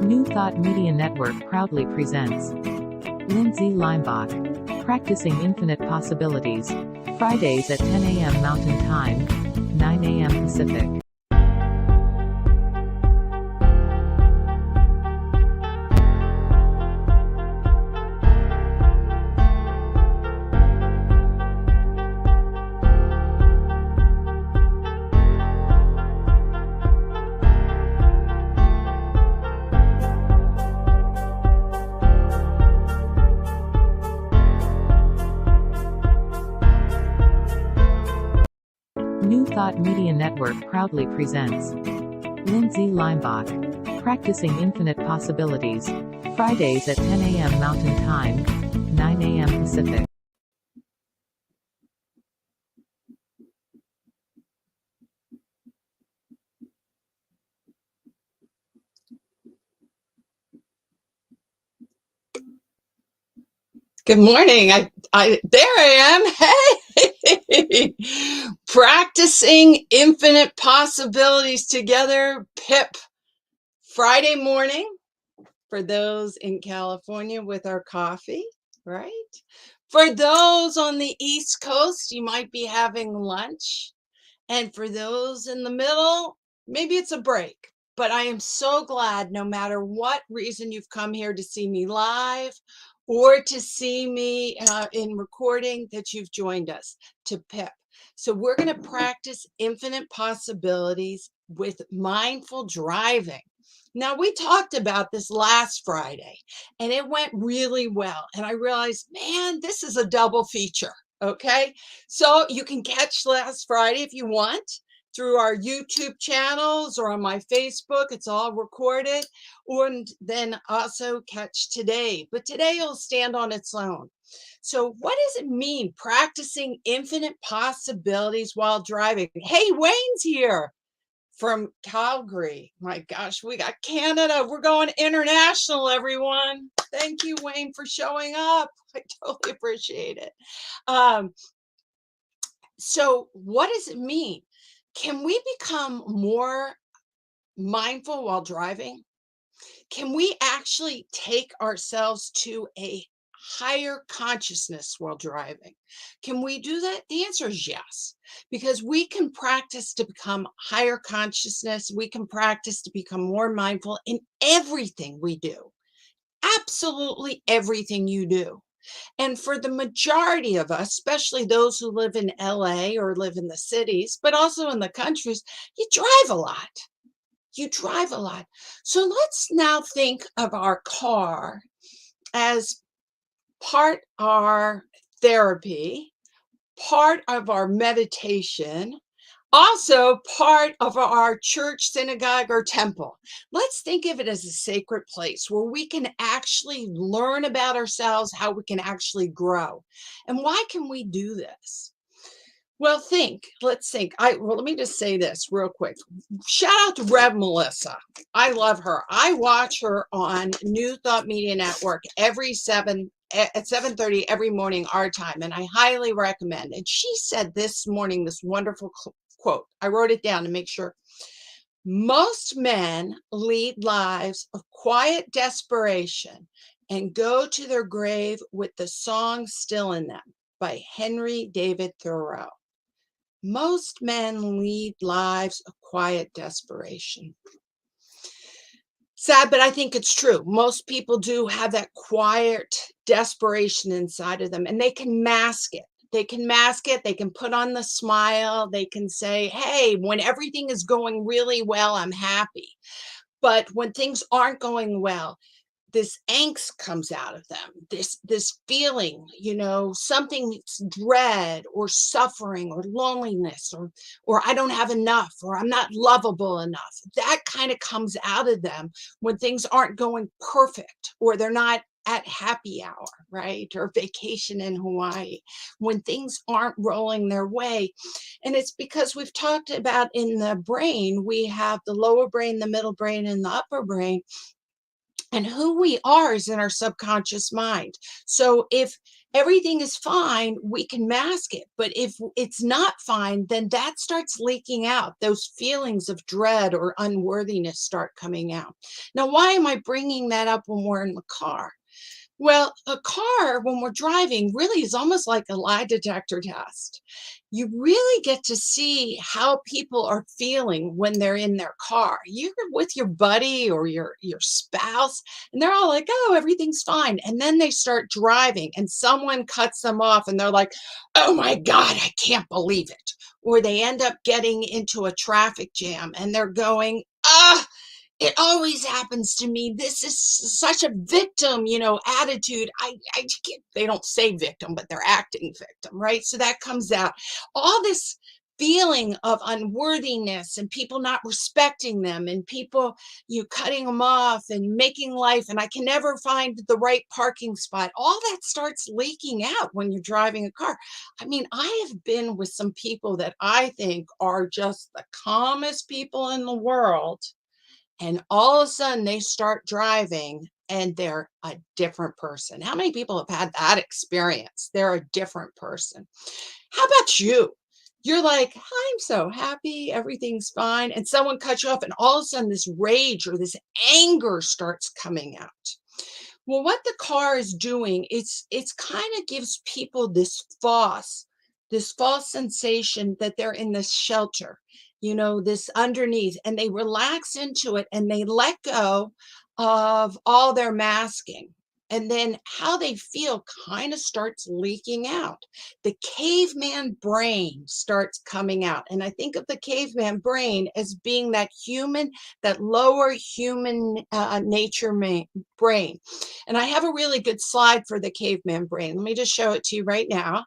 New Thought Media Network proudly presents Lindsay Leimbach, Practicing Infinite Possibilities, Fridays at 10 a.m. Mountain Time, 9 a.m. Pacific. New Thought Media Network proudly presents Lindsay Leimbach, Practicing Infinite Possibilities, Fridays at 10 a.m. Mountain Time, 9 a.m. Pacific. Good morning. There I am. Hey, practicing infinite possibilities together. Pip. Friday morning for those in California with our coffee, right? For those on the East Coast, you might be having lunch. And for those in the middle, maybe it's a break. But I am so glad, no matter what reason you've come here to see me live or to see me in recording, that you've joined us to PIP. So we're going to practice infinite possibilities with mindful driving. Now, we talked about this last Friday, and it went really well. And I realized, man, this is a double feature. Okay, so you can catch last Friday if you want through our YouTube channels or on my Facebook. It's all recorded. And then also catch today. But today will stand on its own. So what does it mean, practicing infinite possibilities while driving? Hey, Wayne's here from Calgary. My gosh, we got Canada. We're going international, everyone. Thank you, Wayne, for showing up. I totally appreciate it. So what does it mean? Can we become more mindful while driving? Can we actually take ourselves to a higher consciousness while driving? Can we do that? The answer is yes, because we can practice to become higher consciousness. We can practice to become more mindful in everything we do. Absolutely everything you do. And for the majority of us, especially those who live in LA or live in the cities, but also in the countries, you drive a lot. You drive a lot. So let's now think of our car as part of our therapy, part of our meditation, also part of our church, synagogue, or temple. Let's think of it as a sacred place where we can actually learn about ourselves, how we can actually grow. And why can we do this? Well, let's think. Let me just say this real quick. Shout out to Rev Melissa. I love her. I watch her on New Thought Media Network at 7:30 every morning, our time, and I highly recommend. And she said this morning, this wonderful quote. I wrote it down to make sure. Most men lead lives of quiet desperation and go to their grave with the song still in them, by Henry David Thoreau. Most men lead lives of quiet desperation. Sad, but I think it's true. Most people do have that quiet desperation inside of them, and they can mask it. They can mask it. They can put on the smile. They can say, hey, when everything is going really well, I'm happy. But when things aren't going well, this angst comes out of them, this feeling, something, dread or suffering or loneliness, or I don't have enough, or I'm not lovable enough. That kind of comes out of them when things aren't going perfect, or they're not at happy hour, right? Or vacation in Hawaii, when things aren't rolling their way. And it's because we've talked about in the brain, we have the lower brain, the middle brain, and the upper brain. And who we are is in our subconscious mind. So if everything is fine, we can mask it. But if it's not fine, then that starts leaking out. Those feelings of dread or unworthiness start coming out. Now, why am I bringing that up when we're in the car? Well, a car, when we're driving, really is almost like a lie detector test. You really get to see how people are feeling when they're in their car. You're with your buddy or your spouse, and they're all like, "Oh, everything's fine." And then they start driving, and someone cuts them off, and they're like, "Oh my God, I can't believe it." Or they end up getting into a traffic jam, and they're going, "Ah, it always happens to me. This is such a victim, attitude. I can't, they don't say victim, but they're acting victim, right? So that comes out. All this feeling of unworthiness and people not respecting them and people you cutting them off and making life and I can never find the right parking spot. All that starts leaking out when you're driving a car. I mean, I have been with some people that I think are just the calmest people in the world, and all of a sudden they start driving and they're a different person. How many people have had that experience? They're a different person. How about you? You're like, I'm so happy, everything's fine. And someone cuts you off, and all of a sudden this rage or this anger starts coming out. Well, what the car is doing, it's kind of gives people this false sensation that they're in this shelter, this underneath, and they relax into it and they let go of all their masking. And then how they feel kind of starts leaking out. The caveman brain starts coming out. And I think of the caveman brain as being that lower human nature brain. And I have a really good slide for the caveman brain. Let me just show it to you right now.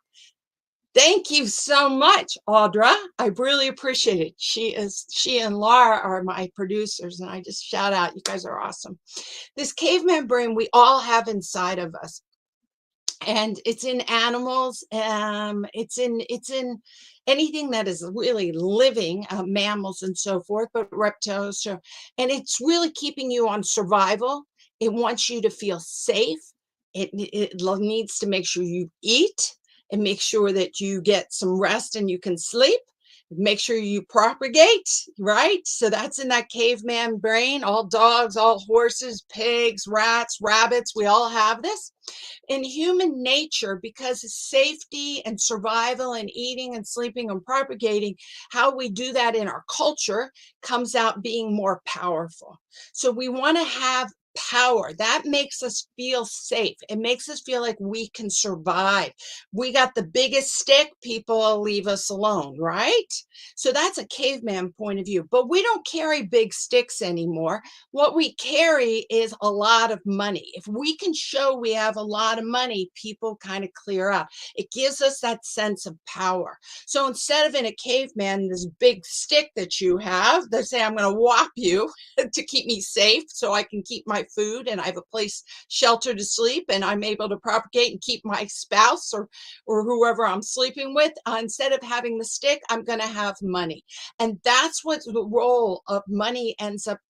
Thank you so much, Audra. I really appreciate it. She and Laura are my producers, and I just shout out, you guys are awesome. This caveman brain we all have inside of us, and it's in animals. It's in anything that is really living, mammals and so forth, but reptiles. And it's really keeping you on survival. It wants you to feel safe. It needs to make sure you eat and make sure that you get some rest and you can sleep. Make sure you propagate, right? So that's in that caveman brain. All dogs, all horses, pigs, rats, rabbits, we all have this. In human nature, because safety and survival and eating and sleeping and propagating, how we do that in our culture comes out being more powerful. So we want to have power. That makes us feel safe. It makes us feel like we can survive. We got the biggest stick, people will leave us alone, right? So that's a caveman point of view. But we don't carry big sticks anymore. What we carry is a lot of money. If we can show we have a lot of money, people kind of clear out. It gives us that sense of power. So instead of in a caveman, this big stick that you have, they say, I'm going to whop you to keep me safe so I can keep my food and I have a place, shelter to sleep, and I'm able to propagate and keep my spouse or whoever I'm sleeping with. Instead of having the stick, I'm going to have money. And that's what the role of money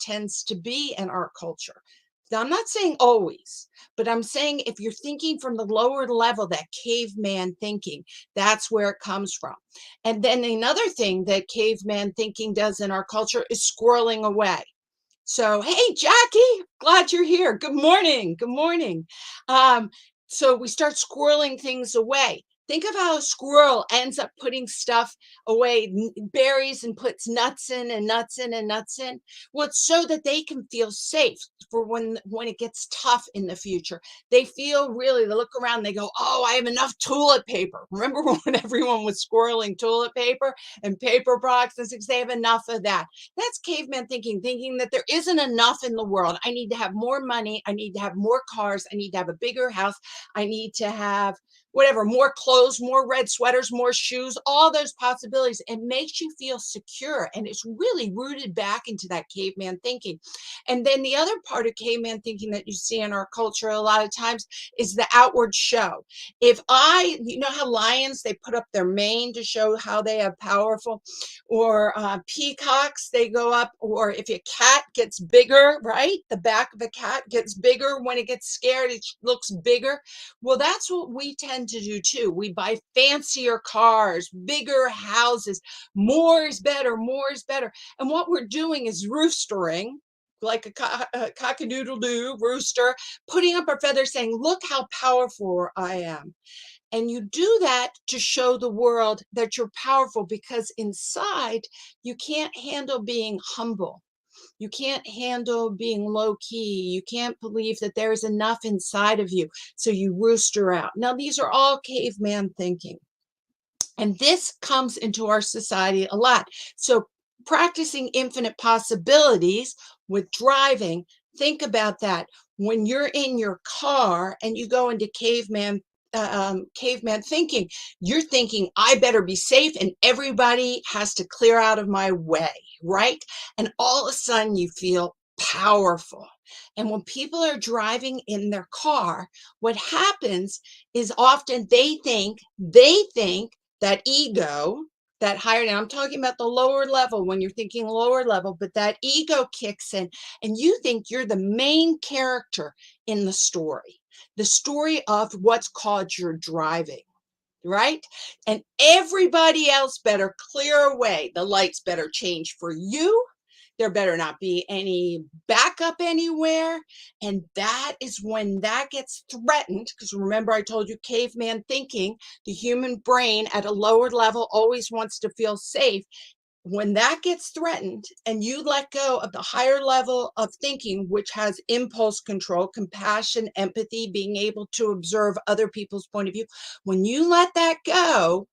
tends to be in our culture. Now, I'm not saying always, but I'm saying if you're thinking from the lower level, that caveman thinking, that's where it comes from. And then another thing that caveman thinking does in our culture is squirreling away. So, hey, Jackie, glad you're here. Good morning. Good morning. So we start squirreling things away. Think of how a squirrel ends up putting stuff away, berries, and puts nuts in and nuts in and nuts in. Well, it's so that they can feel safe for when it gets tough in the future. They feel really, they look around, they go, oh, I have enough toilet paper. Remember when everyone was squirreling toilet paper and paper boxes? They have enough of that. That's caveman thinking that there isn't enough in the world. I need to have more money. I need to have more cars. I need to have a bigger house. I need to have whatever, more clothes, more red sweaters, more shoes, all those possibilities. It makes you feel secure. And it's really rooted back into that caveman thinking. And then the other part of caveman thinking that you see in our culture a lot of times is the outward show. You know how lions, they put up their mane to show how they have powerful, or peacocks, they go up, or if a cat gets bigger, right? The back of a cat gets bigger when it gets scared, it looks bigger. Well, that's what we tend to do too. We buy fancier cars, bigger houses. More is better, more is better. And what we're doing is roostering, like a cock-a-doodle-doo rooster, putting up our feathers saying, look how powerful I am. And you do that to show the world that you're powerful, because inside you can't handle being humble. You can't handle being low key. You can't believe that there's enough inside of you. So you rooster out. Now, these are all caveman thinking. And this comes into our society a lot. So practicing infinite possibilities with driving, think about that. When you're in your car and you go into caveman thinking, you're thinking, I better be safe and everybody has to clear out of my way, right? And all of a sudden you feel powerful. And when people are driving in their car, what happens is often they think that ego, that higher, now I'm talking about the lower level, when you're thinking lower level, but that ego kicks in and you think you're the main character in the story of what's called your driving, right? And everybody else better clear away. The lights better change for you. There better not be any backup anywhere. And that is when that gets threatened. Because remember, I told you caveman thinking, the human brain at a lower level always wants to feel safe. When that gets threatened and you let go of the higher level of thinking, which has impulse control, compassion, empathy, being able to observe other people's point of view, when you let that go,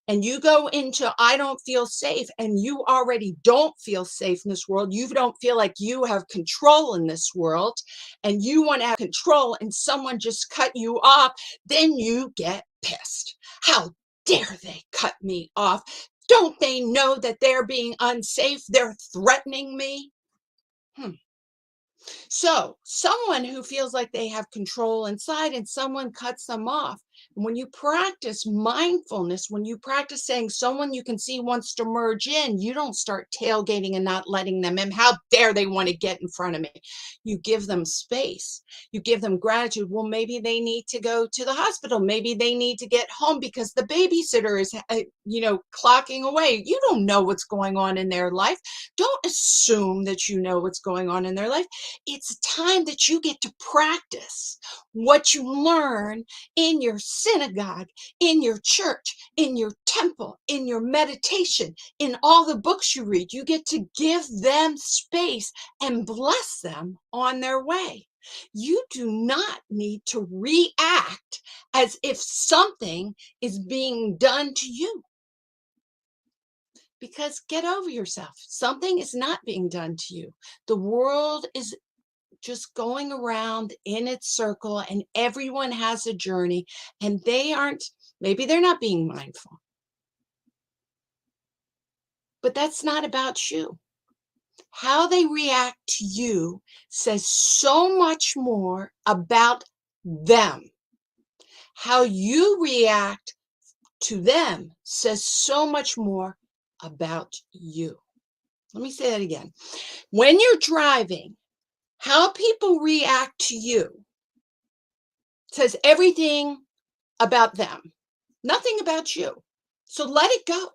and you go into I don't feel safe, and you already don't feel safe in this world, you don't feel like you have control in this world, and you want to have control, and someone just cut you off, then you get pissed. How dare they cut me off? Don't they know that they're being unsafe? They're threatening me. So someone who feels like they have control inside and someone cuts them off. When you practice mindfulness, when you practice saying someone you can see wants to merge in, you don't start tailgating and not letting them in. How dare they want to get in front of me? You give them space. You give them gratitude. Well, maybe they need to go to the hospital. Maybe they need to get home because the babysitter is, clocking away. You don't know what's going on in their life. Don't assume that you know what's going on in their life. It's time that you get to practice what you learn in your synagogue, in your church, in your temple, in your meditation, in all the books you read. You get to give them space and bless them on their way. You do not need to react as if something is being done to you. Because get over yourself. Something is not being done to you. The world is just going around in its circle, and everyone has a journey, and maybe they're not being mindful. But that's not about you. How they react to you says so much more about them. How you react to them says so much more about you. Let me say that again. When you're driving, how people react to you says everything about them, nothing about you. So let it go.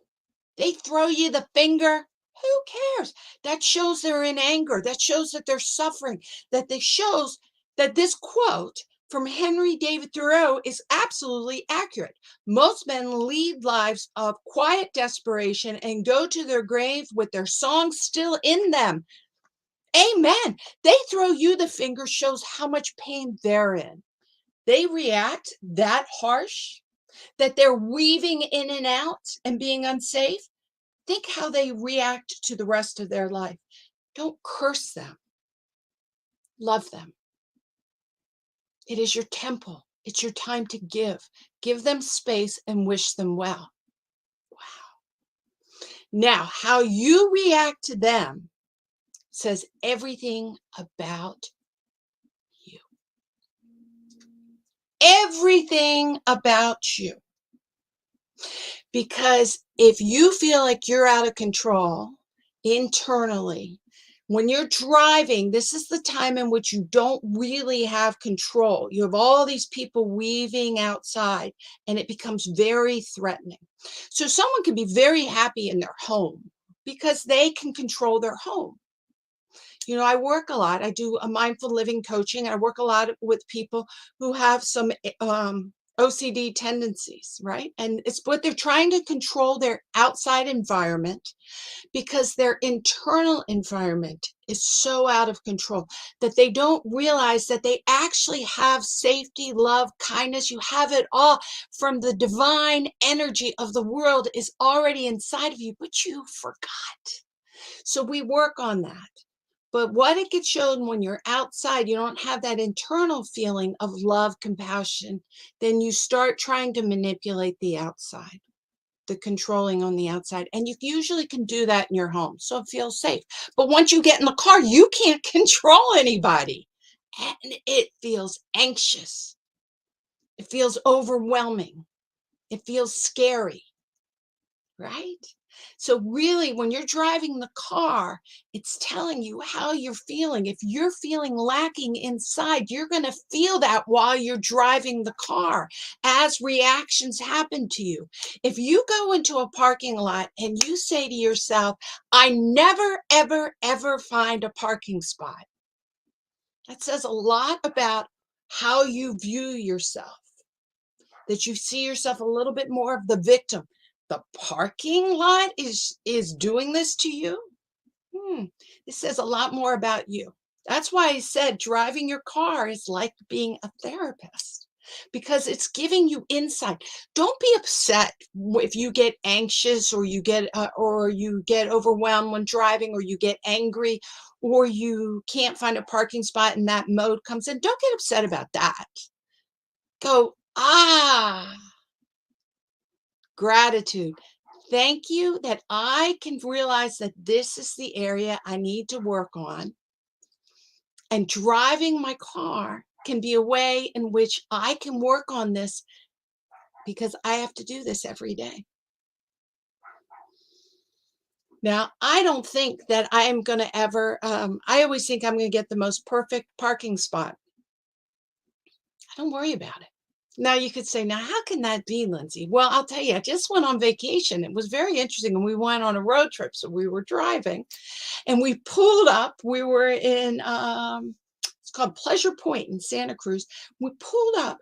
They throw you the finger. Who cares? That shows they're in anger. That shows that they're suffering. Shows that this quote from Henry David Thoreau is absolutely accurate. Most men lead lives of quiet desperation and go to their grave with their songs still in them. Amen. They throw you the finger shows how much pain they're in. They react that harsh, that they're weaving in and out and being unsafe. Think how they react to the rest of their life. Don't curse them. Love them. It is your temple. It's your time to give. Give them space and wish them well. Wow. Now, how you react to them says everything about you. Everything about you. Because if you feel like you're out of control internally, when you're driving, this is the time in which you don't really have control. You have all these people weaving outside, and it becomes very threatening. So someone can be very happy in their home because they can control their home. You know, I work a lot. I do a mindful living coaching. I work a lot with people who have some OCD tendencies, right? And it's what they're trying to control their outside environment because their internal environment is so out of control that they don't realize that they actually have safety, love, kindness. You have it all from the divine energy of the world is already inside of you, but you forgot. So we work on that. But what it gets shown when you're outside, you don't have that internal feeling of love, compassion, then you start trying to manipulate the outside, the controlling on the outside. And you usually can do that in your home, so it feels safe. But once you get in the car, you can't control anybody. And it feels anxious. It feels overwhelming. It feels scary, right? So really, when you're driving the car, it's telling you how you're feeling. If you're feeling lacking inside, you're going to feel that while you're driving the car as reactions happen to you. If you go into a parking lot and you say to yourself, I never, ever, ever find a parking spot, that says a lot about how you view yourself, that you see yourself a little bit more of the victim. The parking lot is doing this to you. It says a lot more about you. That's why I said driving your car is like being a therapist because it's giving you insight. Don't be upset if you get anxious or you get overwhelmed when driving, or you get angry, or you can't find a parking spot and that mode comes in. Don't get upset about that. Go, gratitude. Thank you that I can realize that this is the area I need to work on. And driving my car can be a way in which I can work on this because I have to do this every day. Now, I don't think that I am going to ever, I always think I'm going to get the most perfect parking spot. I don't worry about it. Now you could say, now how can that be, Lindsay? Well, I'll tell you, I just went on vacation. It was very interesting. And we went on a road trip. So we were driving and we pulled up. We were in, it's called Pleasure Point in Santa Cruz. We pulled up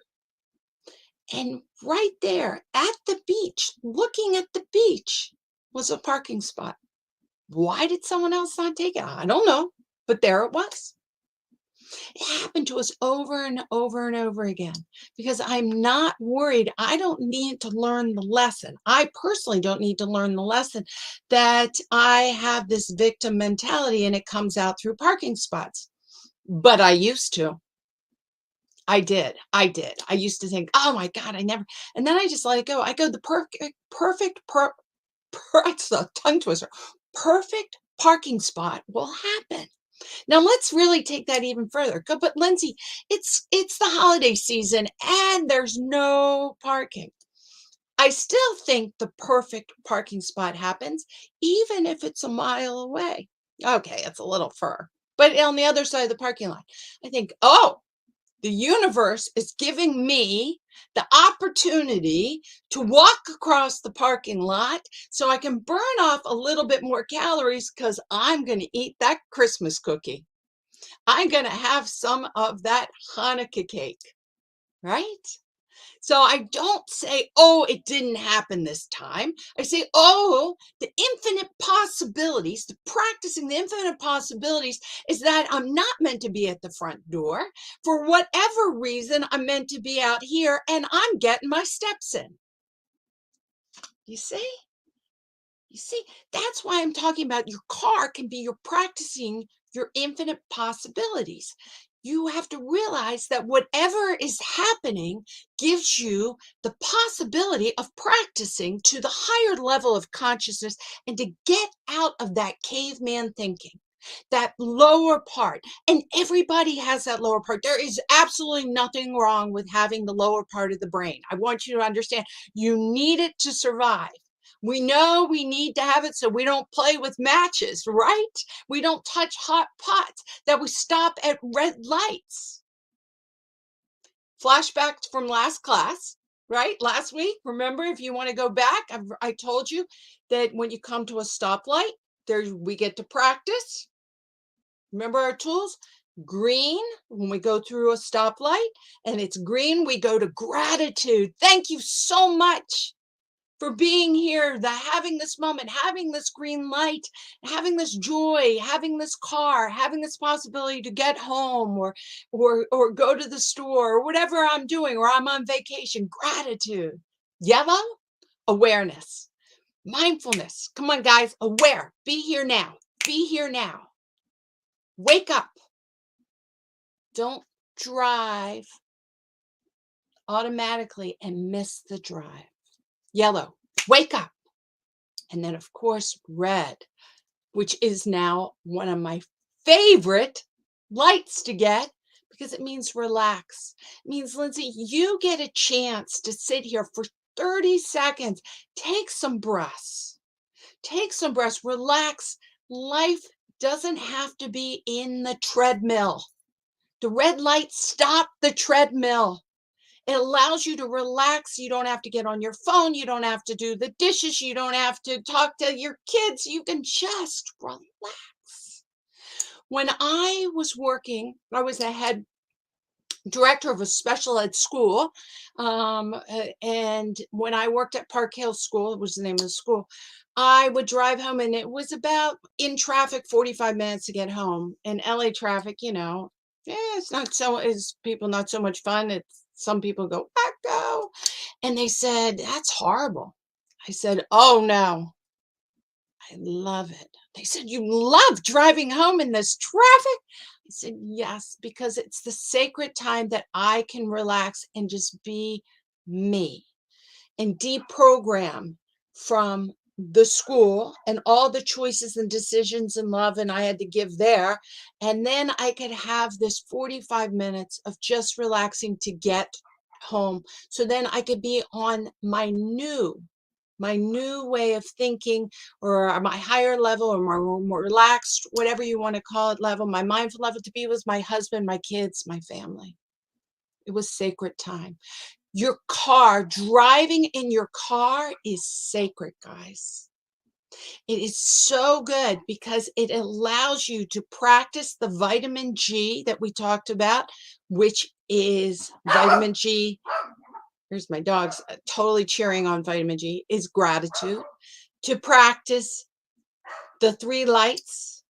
and right there at the beach, looking at the beach, was a parking spot. Why did someone else not take it? I don't know, but there it was. It happened to us over and over and over again because I'm not worried. I don't need to learn the lesson. I personally don't need to learn the lesson that I have this victim mentality and it comes out through parking spots. But I used to. I did. I used to think, oh my God, I never. And then I just let it go. I go, the it's a tongue twister. Perfect parking spot will happen. Now let's really take that even further. But Lindsay, it's the holiday season and there's no parking. I still think the perfect parking spot happens, even if it's a mile away. Okay, it's a little fur, but on the other side of the parking lot, I think, oh, the universe is giving me the opportunity to walk across the parking lot so I can burn off a little bit more calories because I'm going to eat that Christmas cookie. I'm going to have some of that Hanukkah cake, right? So I don't say, oh, it didn't happen this time. I say, oh, the infinite possibilities, the practicing the infinite possibilities is that I'm not meant to be at the front door. For whatever reason, I'm meant to be out here and I'm getting my steps in. You see? You see, that's why I'm talking about your car can be your practicing your infinite possibilities. you have to realize that whatever is happening gives you the possibility of practicing to the higher level of consciousness and to get out of that caveman thinking, that lower part. And everybody has that lower part. There is absolutely nothing wrong with having the lower part of the brain. I want you to understand you need it to survive. We know we need to have it so we don't play with matches, right? We don't touch hot pots, that we stop at red lights. Flashbacks from last class, right? Last week, remember, if you want to go back, I told you that when you come to a stoplight, we get to practice. Remember our tools? Green, when we go through a stoplight and it's green, we go to gratitude. Thank you so much for being here, having this moment, having this green light, having this joy, having this car, having this possibility to get home or go to the store or whatever I'm doing, or I'm on vacation. Gratitude. Yellow, awareness, mindfulness. Come on, guys, aware. Be here now. Be here now. Wake up. Don't drive automatically and miss the drive. Yellow, wake up. And then, of course, red, which is now one of my favorite lights to get because it means relax. It means, Lindsay, you get a chance to sit here for 30 seconds. Take some breaths. Take some breaths. Relax. Life doesn't have to be in the treadmill. The red light stopped the treadmill. It allows you to relax. You don't have to get on your phone. You don't have to do the dishes. You don't have to talk to your kids. You can just relax. When I was working, I was a head director of a special ed school. And when I worked at Park Hill School, it was the name of the school, I would drive home, and it was about, in traffic, 45 minutes to get home. In LA traffic, it's not so, is people not so much fun. It's some people go, go. And they said, that's horrible. I said, oh no, I love it. They said, you love driving home in this traffic? I said, yes, because it's the sacred time that I can relax and just be me and deprogram from the school and all the choices and decisions and love and I had to give there. And then I could have this 45 minutes of just relaxing to get home. So then I could be on my new way of thinking, or my higher level, or my more relaxed, whatever you want to call it, level, my mindful level, to be with my husband, my kids, my family. It was sacred time. Your car, driving in your car is sacred, guys. It is so good because it allows you to practice the vitamin G that we talked about, which is vitamin G. Here's my dogs totally cheering on vitamin G, is gratitude. To practice the 3 lights.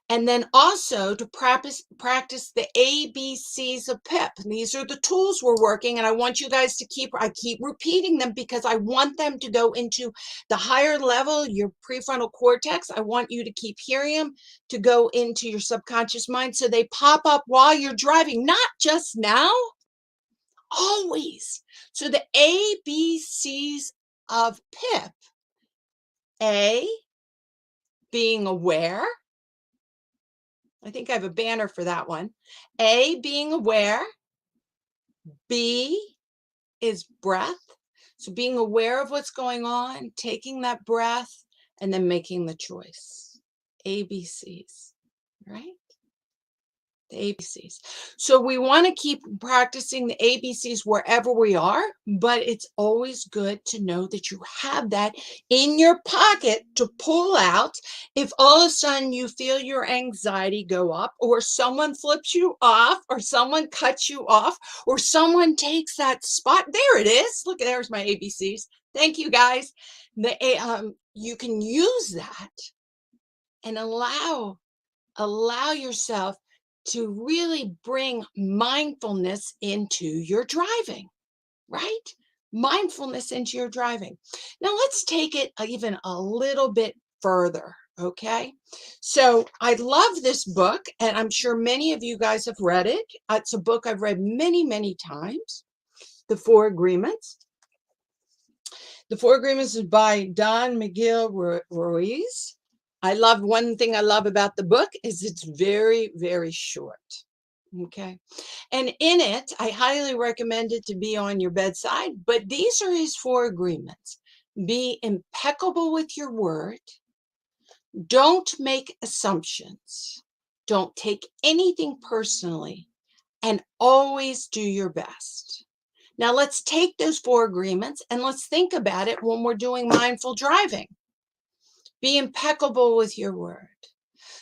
And then also to practice the ABCs of Pip. And these are the tools we're working. And I want you guys to I keep repeating them because I want them to go into the higher level, your prefrontal cortex. I want you to keep hearing them to go into your subconscious mind. So they pop up while you're driving, not just now, always. So the ABCs of Pip. A, being aware. I think I have a banner for that one. A, being aware. B is breath. So being aware of what's going on, taking that breath, and then making the choice. ABCs, right? The ABCs. So we want to keep practicing the ABCs wherever we are, but it's always good to know that you have that in your pocket to pull out if all of a sudden you feel your anxiety go up, or someone flips you off, or someone cuts you off, or someone takes that spot. There it is. Look, there's my ABCs. Thank you, guys. You can use that and allow yourself to really bring mindfulness into your driving, right? Mindfulness into your driving. Now let's take it even a little bit further, Okay. So I love this book, and I'm sure many of you guys have read it. It's a book I've read many, many times. The Four Agreements. The Four Agreements is by Don Miguel Ruiz. One thing I love about the book is it's very, very short. Okay. And in it, I highly recommend it to be on your bedside, but these are his four agreements. Be impeccable with your word. Don't make assumptions. Don't take anything personally, and always do your best. Now, let's take those four agreements and let's think about it when we're doing mindful driving. Be impeccable with your word.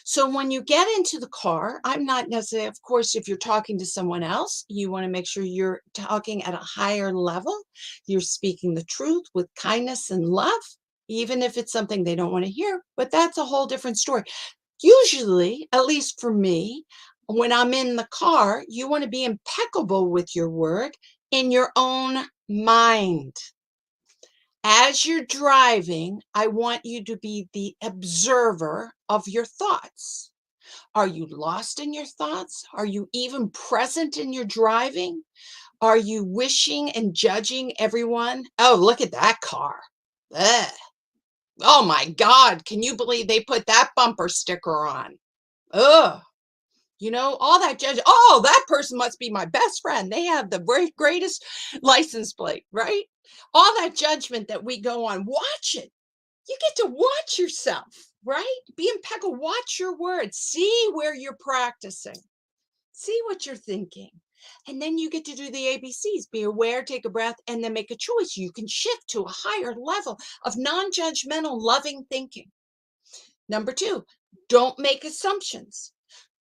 So when you get into the car, I'm not necessarily, of course, if you're talking to someone else, you want to make sure you're talking at a higher level. You're speaking the truth with kindness and love, even if it's something they don't want to hear. But that's a whole different story. Usually, at least for me, when I'm in the car, you want to be impeccable with your word in your own mind. As you're driving, I want you to be the observer of your thoughts. Are you lost in your thoughts? Are you even present in your driving? Are you wishing and judging everyone? Oh, look at that car. Ugh. Oh my God, can you believe they put that bumper sticker on? Ugh. You know, all that judge. Oh, that person must be my best friend. They have the greatest license plate, right? All that judgment that we go on. Watch it. You get to watch yourself, right? Be impeccable. Watch your words. See where you're practicing. See what you're thinking. And then you get to do the ABCs. Be aware, take a breath, and then make a choice. You can shift to a higher level of non-judgmental, loving thinking. Number two, don't make assumptions.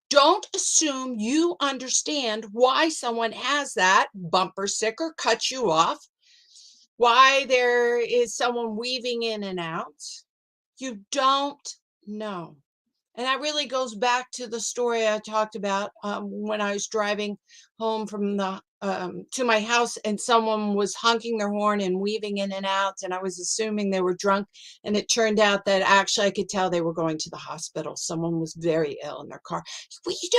Don't assume you understand why someone has that bumper sticker, cut you off, why there is someone weaving in and out. You don't know. And that really goes back to the story I talked about when I was driving home from the to my house, and someone was honking their horn and weaving in and out, and I was assuming they were drunk, and it turned out that actually I could tell they were going to the hospital. Someone was very ill in their car. Well, you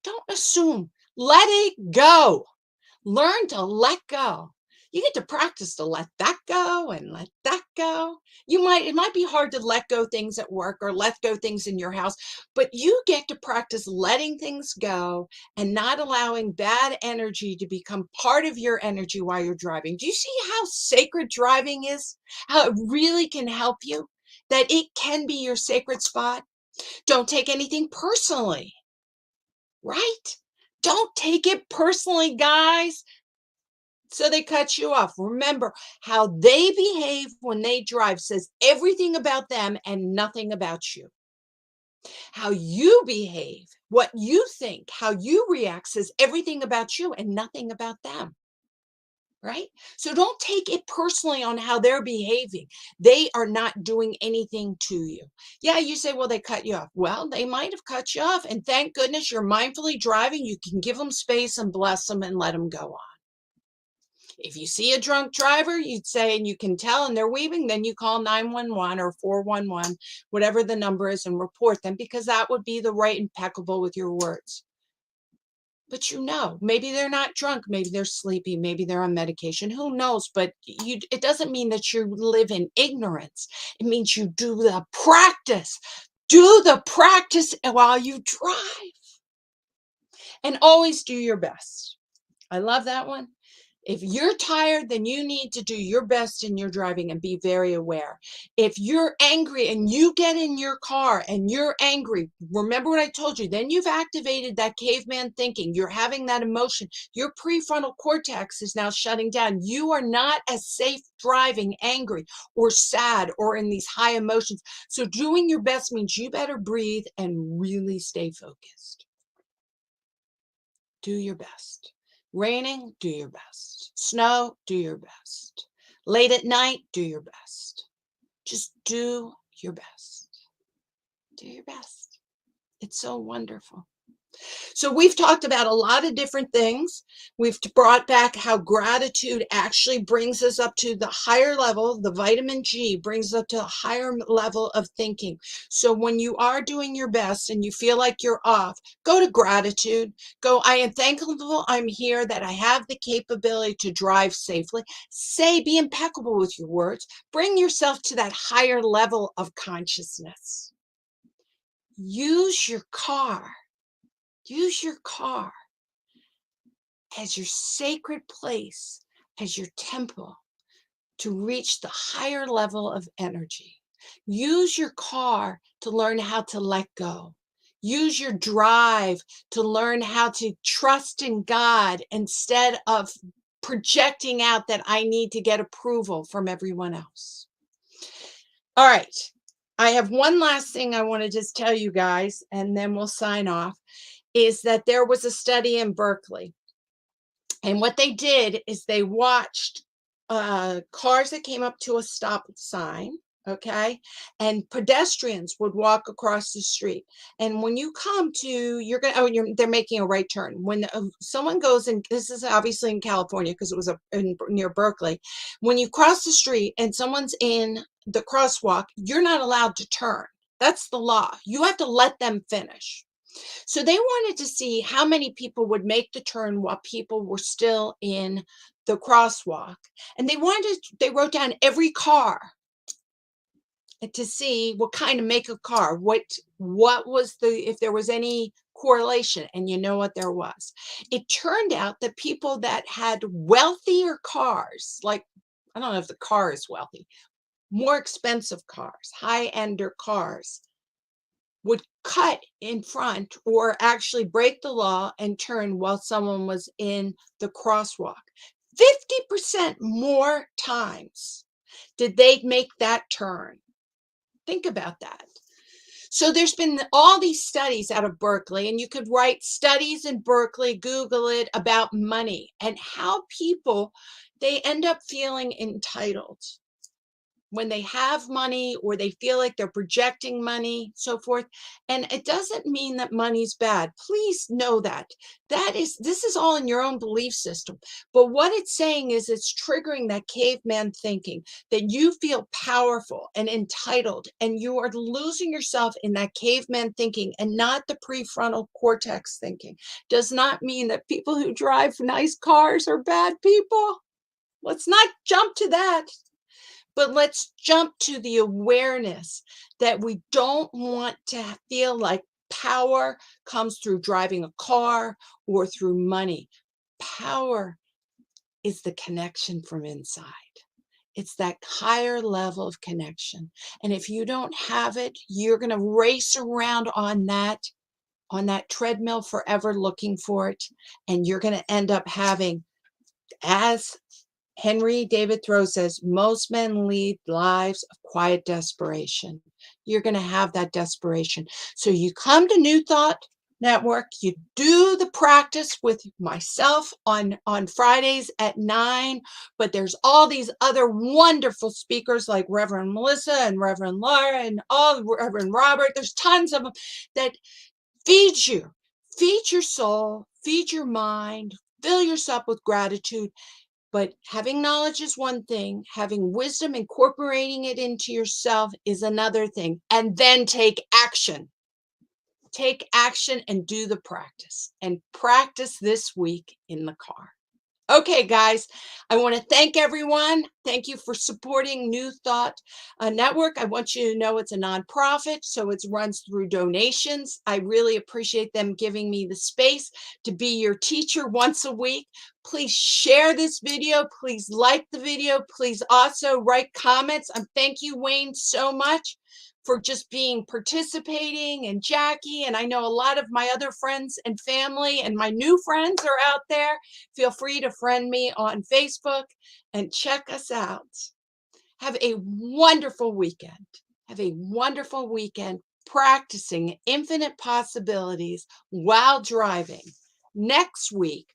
don't assume. Let it go. Learn to let go. You get to practice to let that go and let that go. It might be hard to let go things at work or let go things in your house, but you get to practice letting things go and not allowing bad energy to become part of your energy while you're driving. Do you see how sacred driving is? How it really can help you? That it can be your sacred spot? Don't take anything personally, right? Don't take it personally, guys. So they cut you off. Remember, how they behave when they drive says everything about them and nothing about you. How you behave, what you think, how you react says everything about you and nothing about them. Right? So don't take it personally on how they're behaving. They are not doing anything to you. Yeah, you say, well, they cut you off. Well, they might have cut you off. And thank goodness you're mindfully driving. You can give them space and bless them and let them go on. If you see a drunk driver, you'd say, and you can tell, and they're weaving, then you call 911 or 411, whatever the number is, and report them, because that would be the right impeccable with your words. But maybe they're not drunk, maybe they're sleepy, maybe they're on medication, who knows? But it doesn't mean that you live in ignorance. It means you do the practice. Do the practice while you drive. And always do your best. I love that one. If you're tired, then you need to do your best in your driving and be very aware. If you're angry and you get in your car and you're angry, remember what I told you, then you've activated that caveman thinking. You're having that emotion. Your prefrontal cortex is now shutting down. You are not as safe driving angry or sad or in these high emotions. So doing your best means you better breathe and really stay focused. Do your best. Raining, do your best. Snow, do your best. Late at night, do your best. Just do your best. Do your best. It's so wonderful. So we've talked about a lot of different things. We've brought back how gratitude actually brings us up to the higher level. The vitamin G brings us up to a higher level of thinking. So when you are doing your best and you feel like you're off, go to gratitude. Go, I am thankful I'm here, that I have the capability to drive safely. Say, be impeccable with your words. Bring yourself to that higher level of consciousness. Use your car. Use your car as your sacred place, as your temple, to reach the higher level of energy. Use your car to learn how to let go. Use your drive to learn how to trust in God instead of projecting out that I need to get approval from everyone else. All right. I have one last thing I want to just tell you guys, and then we'll sign off, is that there was a study in Berkeley. And what they did is they watched cars that came up to a stop sign, okay? And pedestrians would walk across the street. And when you come to, they're making a right turn. When someone goes in, this is obviously in California because it was near Berkeley. When you cross the street and someone's in the crosswalk, you're not allowed to turn. That's the law. You have to let them finish. So they wanted to see how many people would make the turn while people were still in the crosswalk. And they wrote down every car to see what kind of make of car, what was if there was any correlation. And you know what there was. It turned out that people that had wealthier cars, like, I don't know if the car is wealthy, more expensive cars, high-ender cars, would cut in front or actually break the law and turn while someone was in the crosswalk. 50% more times did they make that turn. Think about that. So there's been all these studies out of Berkeley, and you could write studies in Berkeley, Google it, about money and how people, they end up feeling entitled when they have money, or they feel like they're projecting money, so forth. And it doesn't mean that money's bad. Please know that. This is all in your own belief system. But what it's saying is it's triggering that caveman thinking, that you feel powerful and entitled, and you are losing yourself in that caveman thinking and not the prefrontal cortex thinking. Does not mean that people who drive nice cars are bad people. Let's not jump to that. But let's jump to the awareness that we don't want to feel like power comes through driving a car or through money. Power is the connection from inside. It's that higher level of connection. And if you don't have it, you're going to race around on that treadmill forever looking for it. And you're going to end up having, as Henry David Thoreau says, most men lead lives of quiet desperation. You're going to have that desperation. So you come to New Thought Network, you do the practice with myself on Fridays at 9, but there's all these other wonderful speakers like Reverend Melissa and Reverend Laura and Reverend Robert. There's tons of them that feed your soul, feed your mind, fill yourself with gratitude. But having knowledge is one thing. Having wisdom, incorporating it into yourself is another thing. And then take action. Take action and do the practice. And practice this week in the car. Okay, guys, I want to thank everyone. Thank you for supporting New Thought Network. I want you to know it's a nonprofit, so it runs through donations. I really appreciate them giving me the space to be your teacher once a week. Please share this video. Please like the video. Please also write comments. Thank you, Wayne, so much for just participating, and Jackie, and I know a lot of my other friends and family and my new friends are out there. Feel free to friend me on Facebook and check us out. Have a wonderful weekend. Have a wonderful weekend practicing infinite possibilities while driving. Next week,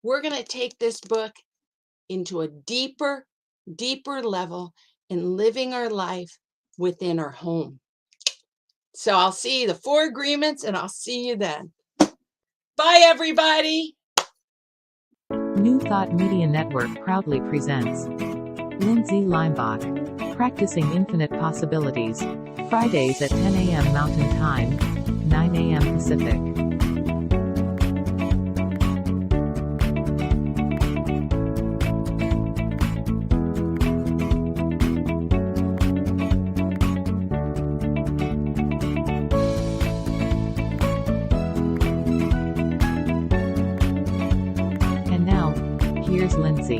we're going to take this book into a deeper level in living our life within our home. So I'll see you, the 4 agreements, and I'll see you then. Bye, everybody. New Thought Media Network proudly presents Lindsay Leimbach, Practicing Infinite Possibilities, Fridays at 10 a.m. Mountain Time, 9 a.m. Pacific. And now, here's Lindsay.